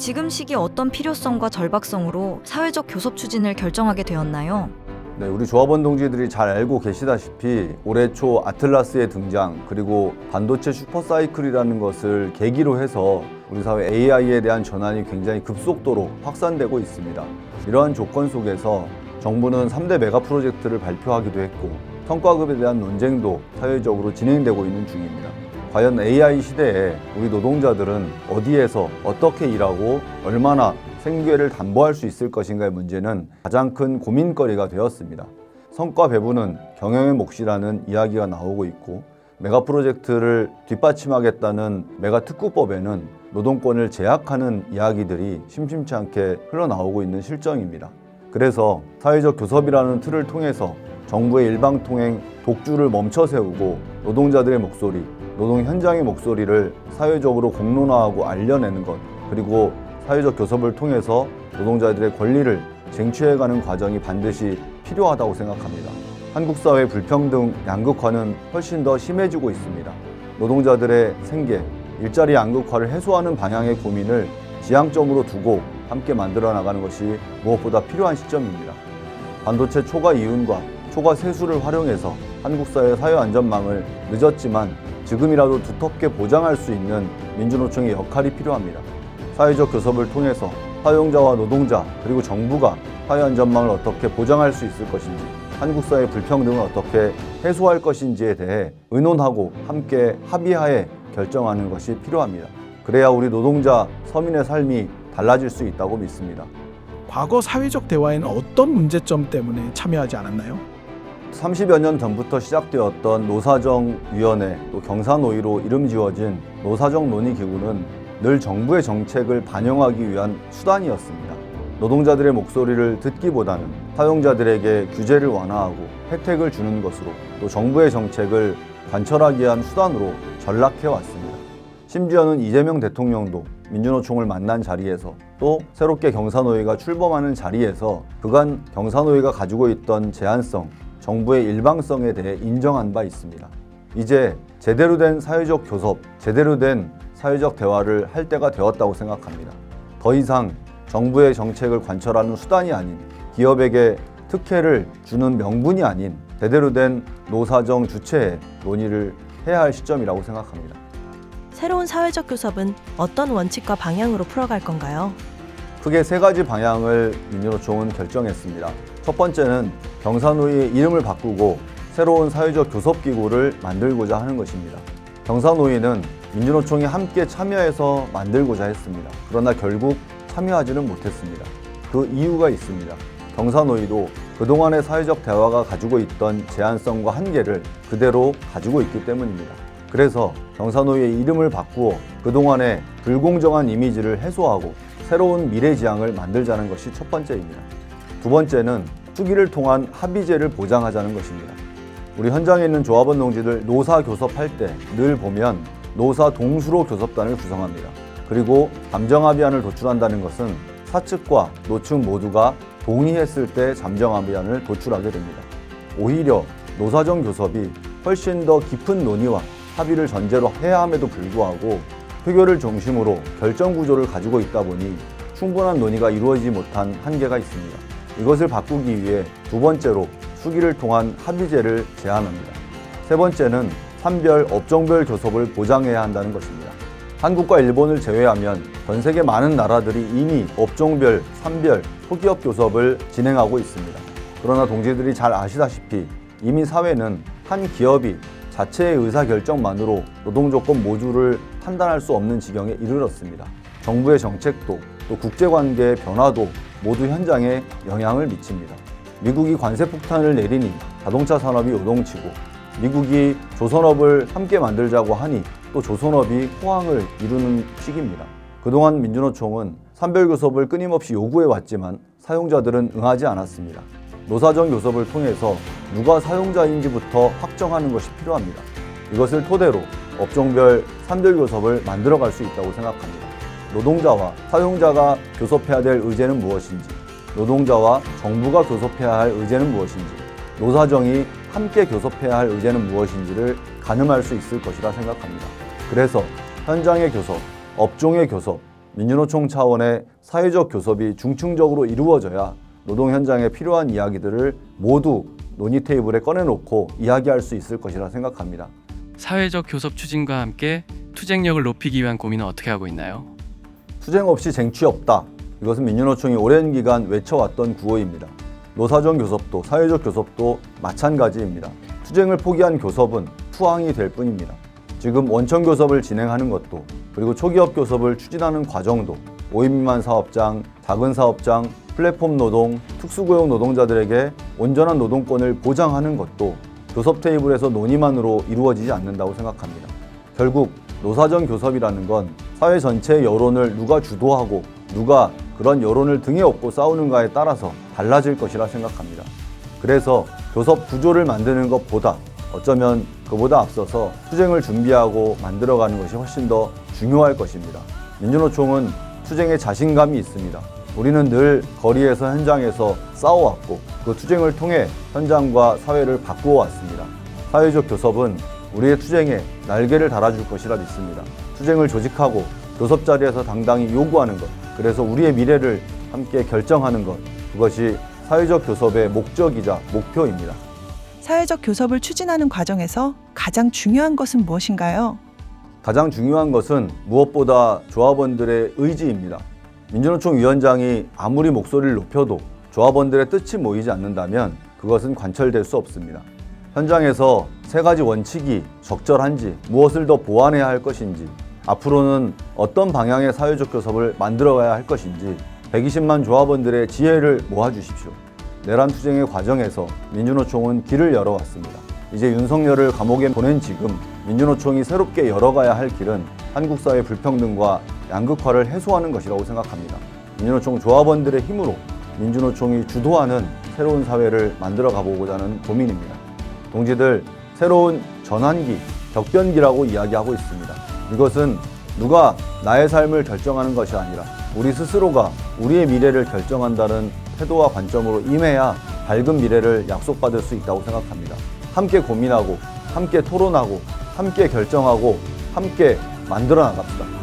지금 시기 어떤 필요성과 절박성으로 사회적 교섭 추진을 결정하게 되었나요? 네, 우리 조합원 동지들이 잘 알고 계시다시피 올해 초 아틀라스의 등장, 그리고 반도체 슈퍼사이클이라는 것을 계기로 해서 우리 사회 AI에 대한 전환이 굉장히 급속도로 확산되고 있습니다. 이러한 조건 속에서 정부는 3대 메가 프로젝트를 발표하기도 했고 성과급에 대한 논쟁도 사회적으로 진행되고 있는 중입니다. 과연 AI 시대에 우리 노동자들은 어디에서 어떻게 일하고 얼마나 생계를 담보할 수 있을 것인가의 문제는 가장 큰 고민거리가 되었습니다. 성과 배분은 경영의 몫이라는 이야기가 나오고 있고, 메가 프로젝트를 뒷받침하겠다는 메가 특구법에는 노동권을 제약하는 이야기들이 심심치 않게 흘러나오고 있는 실정입니다. 그래서 사회적 교섭이라는 틀을 통해서 정부의 일방통행 독주를 멈춰 세우고 노동자들의 목소리, 노동 현장의 목소리를 사회적으로 공론화하고 알려내는 것, 그리고 사회적 교섭을 통해서 노동자들의 권리를 쟁취해가는 과정이 반드시 필요하다고 생각합니다. 한국 사회 불평등 양극화는 훨씬 더 심해지고 있습니다. 노동자들의 생계, 일자리 양극화를 해소하는 방향의 고민을 지향점으로 두고 함께 만들어 나가는 것이 무엇보다 필요한 시점입니다. 반도체 초과 이윤과 초과 세수를 활용해서 한국 사회 사회안전망을 늦었지만 지금이라도 두텁게 보장할 수 있는 민주노총의 역할이 필요합니다. 사회적 교섭을 통해서 사용자와 노동자 그리고 정부가 사회안전망을 어떻게 보장할 수 있을 것인지, 한국 사회의 불평등을 어떻게 해소할 것인지에 대해 의논하고 함께 합의하에 결정하는 것이 필요합니다. 그래야 우리 노동자, 서민의 삶이 달라질 수 있다고 믿습니다. 과거 사회적 대화에는 어떤 문제점 때문에 참여하지 않았나요? 30여 년 전부터 시작되었던 노사정위원회, 또 경사노위로 이름 지어진 노사정 논의기구는 늘 정부의 정책을 반영하기 위한 수단이었습니다. 노동자들의 목소리를 듣기보다는 사용자들에게 규제를 완화하고 혜택을 주는 것으로, 또 정부의 정책을 관철하기 위한 수단으로 전락해왔습니다. 심지어는 이재명 대통령도 민주노총을 만난 자리에서, 또 새롭게 경사노위가 출범하는 자리에서 그간 경사노위가 가지고 있던 제한성, 정부의 일방성에 대해 인정한 바 있습니다. 이제 제대로 된 사회적 교섭, 제대로 된 사회적 대화를 할 때가 되었다고 생각합니다. 더 이상 정부의 정책을 관철하는 수단이 아닌, 기업에게 특혜를 주는 명분이 아닌 제대로 된 노사정 주체의 논의를 해야 할 시점이라고 생각합니다. 새로운 사회적 교섭은 어떤 원칙과 방향으로 풀어갈 건가요? 크게 세 가지 방향을 민주노총은 결정했습니다. 첫 번째는 경사노위의 이름을 바꾸고 새로운 사회적 교섭기구를 만들고자 하는 것입니다. 경사노위는 민주노총이 함께 참여해서 만들고자 했습니다. 그러나 결국 참여하지는 못했습니다. 그 이유가 있습니다. 경사노위도 그동안의 사회적 대화가 가지고 있던 제한성과 한계를 그대로 가지고 있기 때문입니다. 그래서 경사노위의 이름을 바꾸어 그동안의 불공정한 이미지를 해소하고 새로운 미래지향을 만들자는 것이 첫 번째입니다. 두 번째는 투기를 통한 합의제를 보장하자는 것입니다. 우리 현장에 있는 조합원 동지들 노사 교섭할 때 늘 보면 노사 동수로 교섭단을 구성합니다. 그리고 잠정합의안을 도출한다는 것은 사측과 노측 모두가 동의했을 때 잠정합의안을 도출하게 됩니다. 오히려 노사정 교섭이 훨씬 더 깊은 논의와 합의를 전제로 해야 함에도 불구하고 표결을 중심으로 결정 구조를 가지고 있다 보니 충분한 논의가 이루어지지 못한 한계가 있습니다. 이것을 바꾸기 위해 두 번째로 수기를 통한 합의제를 제안합니다. 세 번째는 산별, 업종별 교섭을 보장해야 한다는 것입니다. 한국과 일본을 제외하면 전 세계 많은 나라들이 이미 업종별, 산별, 소기업 교섭을 진행하고 있습니다. 그러나 동지들이 잘 아시다시피 이미 사회는 한 기업이 자체의 의사결정만으로 노동조건 모두를 판단할 수 없는 지경에 이르렀습니다. 정부의 정책도 또 국제관계의 변화도 모두 현장에 영향을 미칩니다. 미국이 관세폭탄을 내리니 자동차 산업이 요동치고, 미국이 조선업을 함께 만들자고 하니 또 조선업이 호황을 이루는 시기입니다. 그동안 민주노총은 산별교섭을 끊임없이 요구해왔지만 사용자들은 응하지 않았습니다. 노사정 교섭을 통해서 누가 사용자인지부터 확정하는 것이 필요합니다. 이것을 토대로 업종별 산별교섭을 만들어갈 수 있다고 생각합니다. 노동자와 사용자가 교섭해야 될 의제는 무엇인지, 노동자와 정부가 교섭해야 할 의제는 무엇인지, 노사정이 함께 교섭해야 할 의제는 무엇인지를 가늠할 수 있을 것이라 생각합니다. 그래서 현장의 교섭, 업종의 교섭, 민주노총 차원의 사회적 교섭이 중층적으로 이루어져야 노동 현장에 필요한 이야기들을 모두 논의 테이블에 꺼내놓고 이야기할 수 있을 것이라 생각합니다. 사회적 교섭 추진과 함께 투쟁력을 높이기 위한 고민은 어떻게 하고 있나요? 투쟁 없이 쟁취 없다. 이것은 민주노총이 오랜 기간 외쳐왔던 구호입니다. 노사정 교섭도 사회적 교섭도 마찬가지입니다. 투쟁을 포기한 교섭은 투항이 될 뿐입니다. 지금 원천 교섭을 진행하는 것도 그리고 초기업 교섭을 추진하는 과정도 5인 미만 사업장, 작은 사업장, 플랫폼 노동, 특수고용 노동자들에게 온전한 노동권을 보장하는 것도 교섭 테이블에서 논의만으로 이루어지지 않는다고 생각합니다. 결국 노사정 교섭이라는 건 사회 전체의 여론을 누가 주도하고 누가 그런 여론을 등에 업고 싸우는가에 따라서 달라질 것이라 생각합니다. 그래서 교섭 구조를 만드는 것보다 어쩌면 그보다 앞서서 투쟁을 준비하고 만들어가는 것이 훨씬 더 중요할 것입니다. 민주노총은 투쟁에 자신감이 있습니다. 우리는 늘 거리에서 현장에서 싸워왔고 그 투쟁을 통해 현장과 사회를 바꾸어 왔습니다. 사회적 교섭은 우리의 투쟁에 날개를 달아줄 것이라 믿습니다. 투쟁을 조직하고 교섭 자리에서 당당히 요구하는 것, 그래서 우리의 미래를 함께 결정하는 것, 그것이 사회적 교섭의 목적이자 목표입니다. 사회적 교섭을 추진하는 과정에서 가장 중요한 것은 무엇인가요? 가장 중요한 것은 무엇보다 조합원들의 의지입니다. 민주노총 위원장이 아무리 목소리를 높여도 조합원들의 뜻이 모이지 않는다면 그것은 관철될 수 없습니다. 현장에서 세 가지 원칙이 적절한지, 무엇을 더 보완해야 할 것인지, 앞으로는 어떤 방향의 사회적 교섭을 만들어가야 할 것인지 120만 조합원들의 지혜를 모아주십시오. 내란 투쟁의 과정에서 민주노총은 길을 열어왔습니다. 이제 윤석열을 감옥에 보낸 지금 민주노총이 새롭게 열어가야 할 길은 한국 사회 불평등과 양극화를 해소하는 것이라고 생각합니다. 민주노총 조합원들의 힘으로 민주노총이 주도하는 새로운 사회를 만들어 가보고자 하는 고민입니다. 동지들, 새로운 전환기, 격변기라고 이야기하고 있습니다. 이것은 누가 나의 삶을 결정하는 것이 아니라 우리 스스로가 우리의 미래를 결정한다는 태도와 관점으로 임해야 밝은 미래를 약속받을 수 있다고 생각합니다. 함께 고민하고, 함께 토론하고, 함께 결정하고, 함께 만들어 나갑시다.